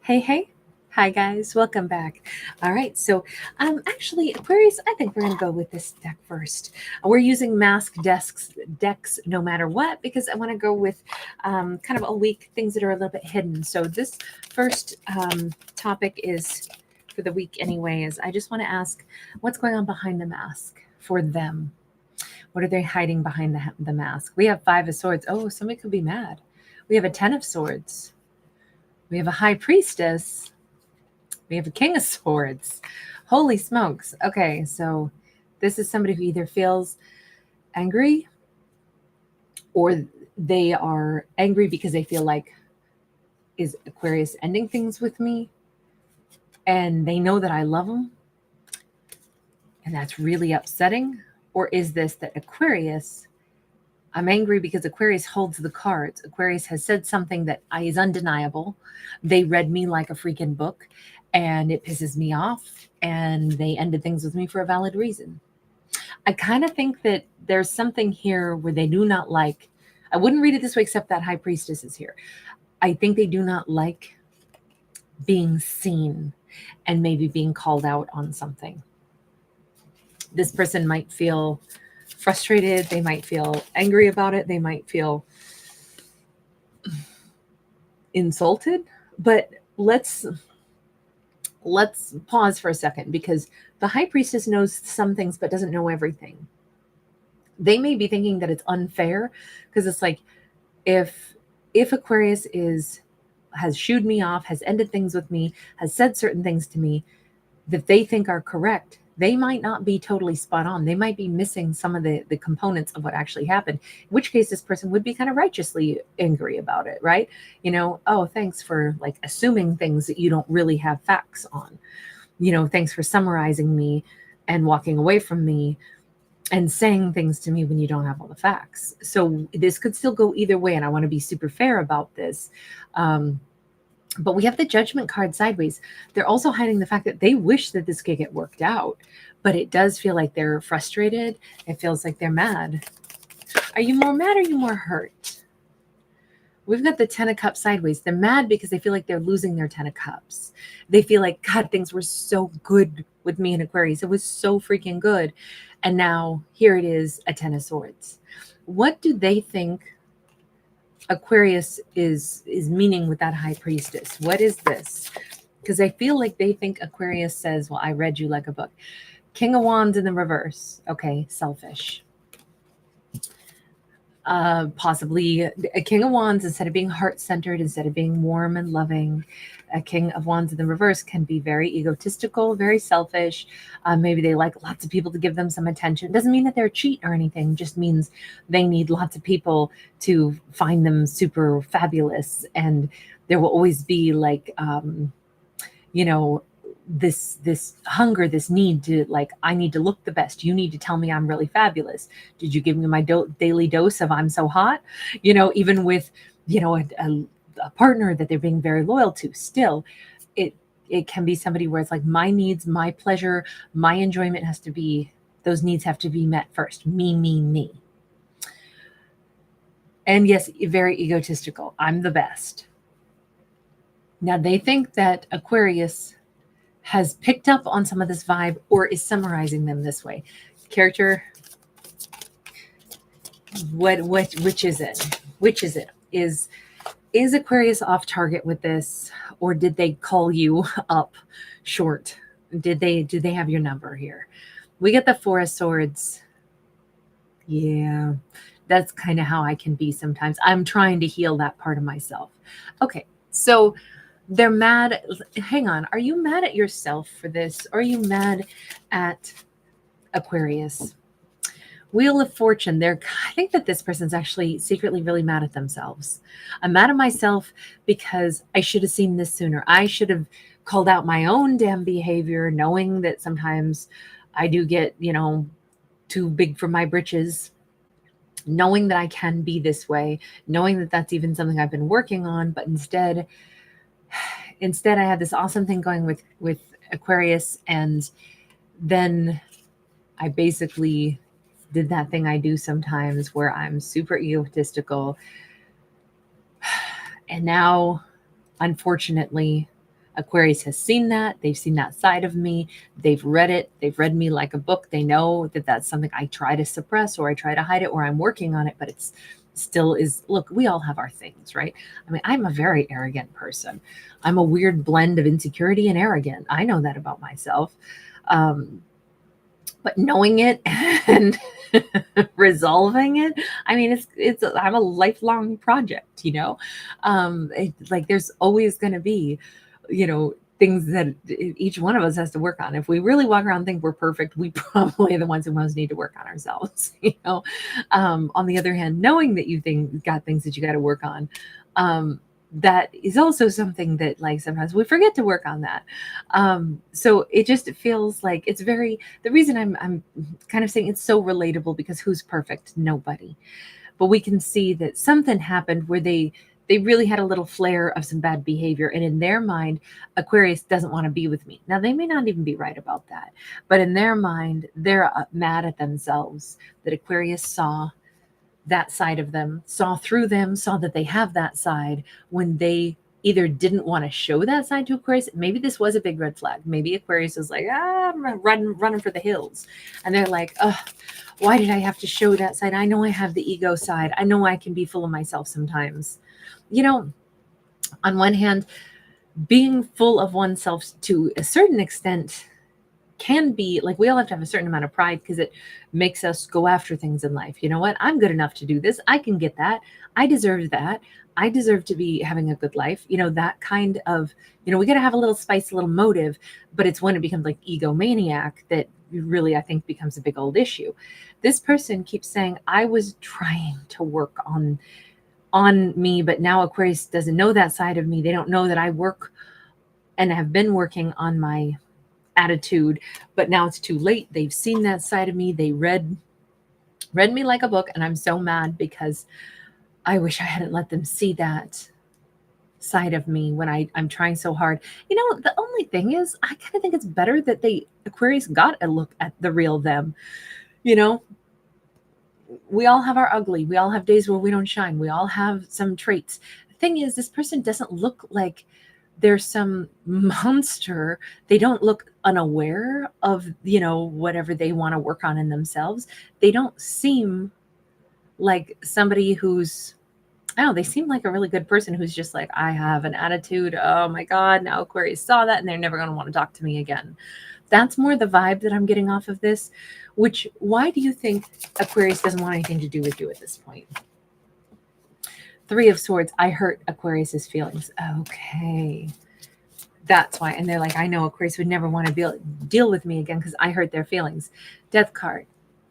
Hey, hey. Hi, guys. Welcome back. All right. Actually, Aquarius, I think we're going to go with this deck first. We're using decks no matter what, because I want to go with kind of a week, things that are a little bit hidden. So, this first topic is for the week, anyway, is I just want to ask what's going on behind the mask for them? What are they hiding behind the mask? We have Five of Swords. Oh, somebody could be mad. We have a Ten of Swords. We have a High Priestess. We have a King of Swords. Holy smokes. Okay, so this is somebody who either feels angry or they are angry because they feel like, is Aquarius ending things with me? And they know that I love them. And that's really upsetting. Or is this that Aquarius, I'm angry because Aquarius holds the cards. Aquarius has said something that is undeniable. They read me like a freaking book, and it pisses me off, and they ended things with me for a valid reason. I kind of think that there's something here where they do not like, I wouldn't read it this way except that High Priestess is here. I think they do not like being seen and maybe being called out on something. This person might feel frustrated, they might feel angry about it, they might feel insulted, but let's pause for a second, because the High Priestess knows some things but doesn't know everything. They may be thinking that it's unfair, because it's like, if Aquarius has shooed me off, has ended things with me, has said certain things to me that they think are correct, they might not be totally spot on. They might be missing some of the components of what actually happened, in which case this person would be kind of righteously angry about it, right? Oh, thanks for like assuming things that you don't really have facts on. Thanks for summarizing me and walking away from me and saying things to me when you don't have all the facts. So this could still go either way, and I want to be super fair about this. But we have the Judgment card sideways. They're also hiding the fact that they wish that this could get worked out, but it does feel like they're frustrated. It feels like they're mad. Are you more mad or are you more hurt? We've got the Ten of Cups sideways. They're mad because they feel like they're losing their Ten of Cups. They feel like, God, things were so good with me in Aquarius. It was so freaking good. And now here it is, a Ten of Swords. What do they think Aquarius is meaning with that High Priestess? What is this? Because I feel like they think Aquarius says, well, I read you like a book. King of Wands in the reverse. Okay, selfish. Possibly a King of Wands, instead of being heart-centered, instead of being warm and loving, a King of Wands in the reverse can be very egotistical, very selfish. Maybe they like lots of people to give them some attention. Doesn't mean that they're a cheat or anything. Just means they need lots of people to find them super fabulous. And there will always be like, this hunger, this need to, like, I need to look the best. You need to tell me I'm really fabulous. Did you give me my daily dose of I'm so hot? Even with a partner that they're being very loyal to, still it can be somebody where it's like, my needs, my pleasure, my enjoyment those needs have to be met first. Me. And yes, very egotistical. I'm the best. Now they think that Aquarius has picked up on some of this vibe or is summarizing them this way. Character, which is it? Which is it? Is Aquarius off target with this, or did they call you up short? Did they have your number here? We get the Four of Swords. Yeah, that's kind of how I can be sometimes. I'm trying to heal that part of myself. Okay, so they're mad. Hang on. Are you mad at yourself for this? Or are you mad at Aquarius? Wheel of Fortune. I think that this person's actually secretly really mad at themselves. I'm mad at myself because I should have seen this sooner. I should have called out my own damn behavior, knowing that sometimes I do get, too big for my britches, knowing that I can be this way, knowing that that's even something I've been working on, but instead I had this awesome thing going with Aquarius, and then I basically did that thing I do sometimes where I'm super egotistical. And now, unfortunately, Aquarius has seen that. They've seen that side of me. They've read it. They've read me like a book. They know that that's something I try to suppress, or I try to hide it, or I'm working on it, but it's still is. Look, we all have our things, right? I mean, I'm a very arrogant person. I'm a weird blend of insecurity and arrogant. I know that about myself. But knowing it and resolving it, I mean, I'm a lifelong project, like there's always going to be, things that each one of us has to work on. If we really walk around and think we're perfect, we probably are the ones who most need to work on ourselves. On the other hand, knowing that got things that you got to work on, that is also something that, like, sometimes we forget to work on that. So it just feels like it's the reason I'm kind of saying it's so relatable, because who's perfect? Nobody. But we can see that something happened where they really had a little flare of some bad behavior, and in their mind, Aquarius doesn't want to be with me. Now, they may not even be right about that, but in their mind, they're mad at themselves that Aquarius saw that side of them, saw through them, saw that they have that side, when they either didn't want to show that side to Aquarius. Maybe this was a big red flag. Maybe Aquarius is like, I'm running for the hills. And they're like, why did I have to show that side? I know I have the ego side. I know I can be full of myself sometimes. On one hand, being full of oneself to a certain extent can be like, we all have to have a certain amount of pride, because it makes us go after things in life. You know what? I'm good enough to do this. I can get that. I deserve that. I deserve to be having a good life. That kind of, we got to have a little spice, a little motive, but it's when it becomes like egomaniac that really, I think, becomes a big old issue. This person keeps saying, I was trying to work on me, but now Aquarius doesn't know that side of me. They don't know that I work and have been working on my attitude, but now it's too late. They've seen that side of me. They read me like a book, and I'm so mad because I wish I hadn't let them see that side of me when I'm trying so hard. The only thing is, I kind of think it's better that Aquarius got a look at the real them. We all have our ugly. We all have days where we don't shine. We all have some traits. The thing is, this person doesn't look like they're some monster. They don't look unaware of, whatever they want to work on in themselves. They don't seem like somebody who's, I don't know, they seem like a really good person who's just like, I have an attitude. Oh my God, now Aquarius saw that and they're never going to want to talk to me again. That's more the vibe that I'm getting off of this, why do you think Aquarius doesn't want anything to do with you at this point? Three of Swords. I hurt Aquarius's feelings. Okay. That's why. And they're like, I know Aquarius would never want to deal with me again because I hurt their feelings. Death card.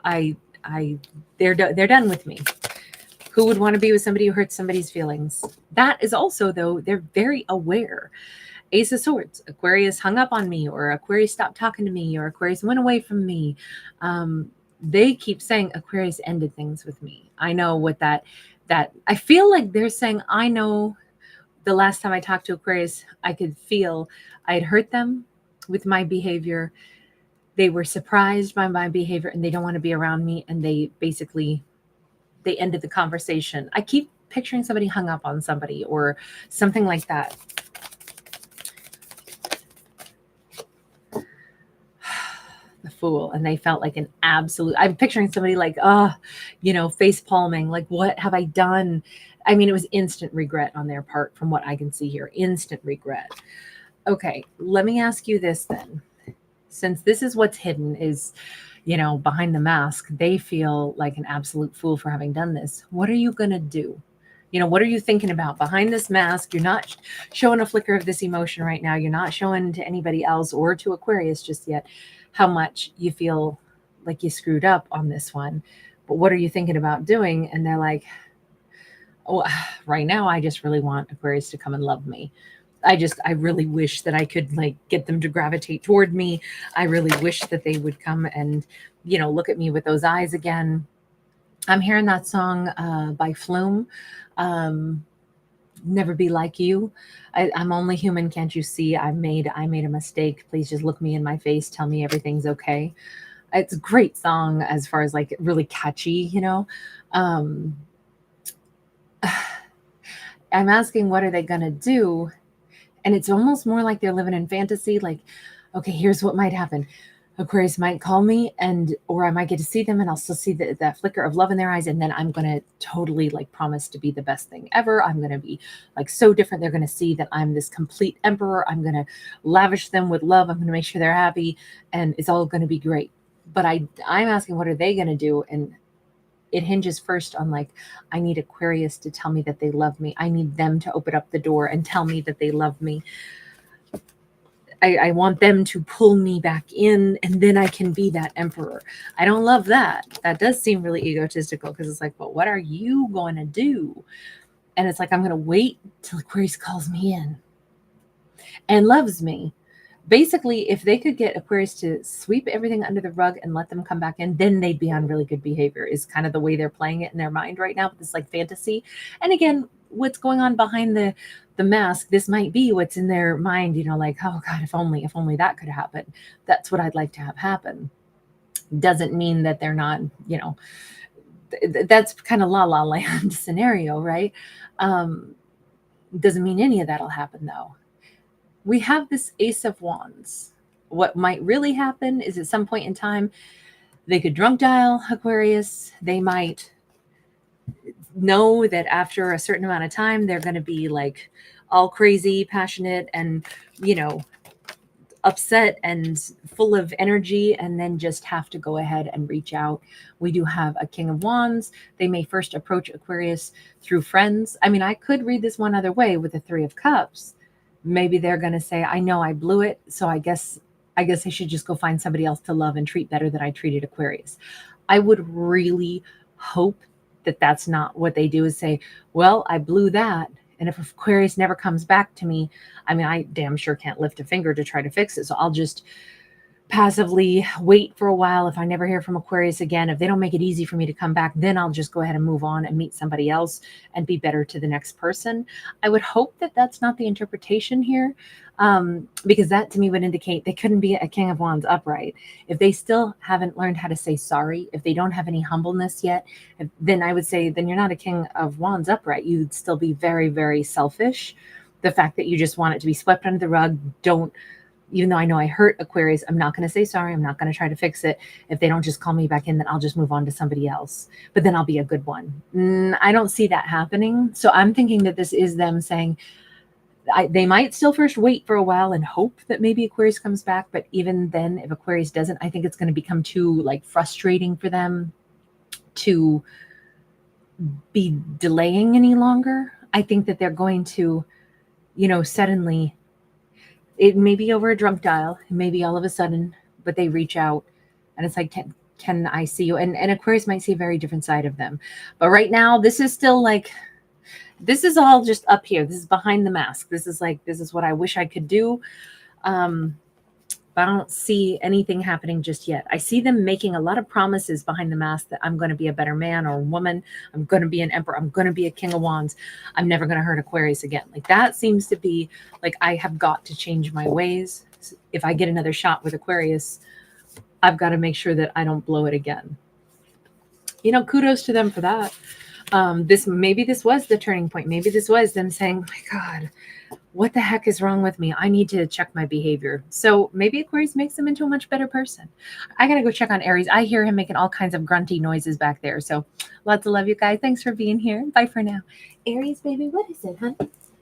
They're done with me. Who would want to be with somebody who hurts somebody's feelings? That is also, though, they're very aware. Ace of Swords. Aquarius hung up on me, or Aquarius stopped talking to me, or Aquarius went away from me. They keep saying Aquarius ended things with me. I know what that I feel like they're saying, I know the last time I talked to Aquarius, I could feel I had hurt them with my behavior. They were surprised by my behavior and they don't want to be around me. And they ended the conversation. I keep picturing somebody hung up on somebody or something like that. The Fool. And they felt like an absolute, I'm picturing somebody like, face palming, like, what have I done? I mean, it was instant regret on their part from what I can see here. Instant regret. Okay, let me ask you this then. Since this is what's hidden is, behind the mask, they feel like an absolute fool for having done this. What are you going to do? What are you thinking about behind this mask? You're not showing a flicker of this emotion right now. You're not showing to anybody else or to Aquarius just yet how much you feel like you screwed up on this one. But what are you thinking about doing? And they're like, oh, right now, I just really want Aquarius to come and love me. I really wish that I could get them to gravitate toward me. I really wish that they would come and, look at me with those eyes again. I'm hearing that song by Flume, Never Be Like You. I'm only human, can't you see? I made a mistake. Please just look me in my face. Tell me everything's okay. It's a great song as far as really catchy, I'm asking, what are they going to do? And it's almost more like they're living in fantasy. Like, okay, here's what might happen. Aquarius might call me, and or I might get to see them, and I'll still see that flicker of love in their eyes, and then I'm gonna totally like promise to be the best thing ever. I'm gonna be like so different. They're gonna see that I'm this complete emperor. I'm gonna lavish them with love. I'm gonna make sure they're happy, and it's all gonna be great. But I'm asking, what are they gonna do? And it hinges first on like, I need Aquarius to tell me that they love me. I need them to open up the door and tell me that they love me. I want them to pull me back in, and then I can be that emperor. I don't love that. That does seem really egotistical, because it's like, but what are you going to do? And it's like, I'm going to wait till Aquarius calls me in and loves me. Basically, if they could get Aquarius to sweep everything under the rug and let them come back in, then they'd be on really good behavior, is kind of the way they're playing it in their mind right now, with this like fantasy. And again, what's going on behind the mask, this might be what's in their mind, you know, like, oh God, if only that could happen. That's what I'd like to have happen. Doesn't mean that they're not, you know, that's kind of la la land scenario, right? Doesn't mean any of that'll happen though. We have this Ace of Wands. What might really happen is at some point in time, they could drunk dial Aquarius. They might know that after a certain amount of time, they're going to be like all crazy, passionate, and, you know, upset and full of energy, and then just have to go ahead and reach out. We do have a King of Wands. They may first approach Aquarius through friends. I mean, I could read this one other way with the Three of Cups. Maybe they're going to say, I know I blew it, so I guess I should just go find somebody else to love and treat better than I treated Aquarius. I would really hope that that's not what they do, is say, well, I blew that, and if Aquarius never comes back to me, I mean, I damn sure can't lift a finger to try to fix it, so I'll just passively wait for a while. If I never hear from Aquarius again, if they don't make it easy for me to come back, then I'll just go ahead and move on and meet somebody else and be better to the next person. I would hope that that's not the interpretation here, because that to me would indicate they couldn't be a King of Wands upright. If they still haven't learned how to say sorry, if they don't have any humbleness yet, then I would say, then you're not a King of Wands upright. You'd still be very, very selfish. The fact that you just want it to be swept under the rug, even though I know I hurt Aquarius, I'm not going to say sorry. I'm not going to try to fix it. If they don't just call me back in, then I'll just move on to somebody else. But then I'll be a good one. I don't see that happening. So I'm thinking that this is them saying, they might still first wait for a while and hope that maybe Aquarius comes back. But even then, if Aquarius doesn't, I think it's going to become too like frustrating for them to be delaying any longer. I think that they're going to, you know, suddenly, it may be over a drunk dial, maybe all of a sudden, but they reach out and it's like, can I see you? And Aquarius might see a very different side of them. But right now, this is still like, this is all just up here. This is behind the mask. This is like, this is what I wish I could do. But I don't see anything happening just yet. I see them making a lot of promises behind the mask that I'm going to be a better man or woman. I'm going to be an emperor. I'm going to be a King of Wands. I'm never going to hurt Aquarius again. Like that seems to be like, I have got to change my ways. If I get another shot with Aquarius, I've got to make sure that I don't blow it again. You know, kudos to them for that. Maybe this was the turning point. Maybe this was them saying, oh my God, what the heck is wrong with me? I need to check my behavior. So maybe Aquarius makes them into a much better person. I got to go check on Aries. I hear him making all kinds of grunty noises back there. So lots of love, you guys. Thanks for being here. Bye for now. Aries, baby, what is it, honey?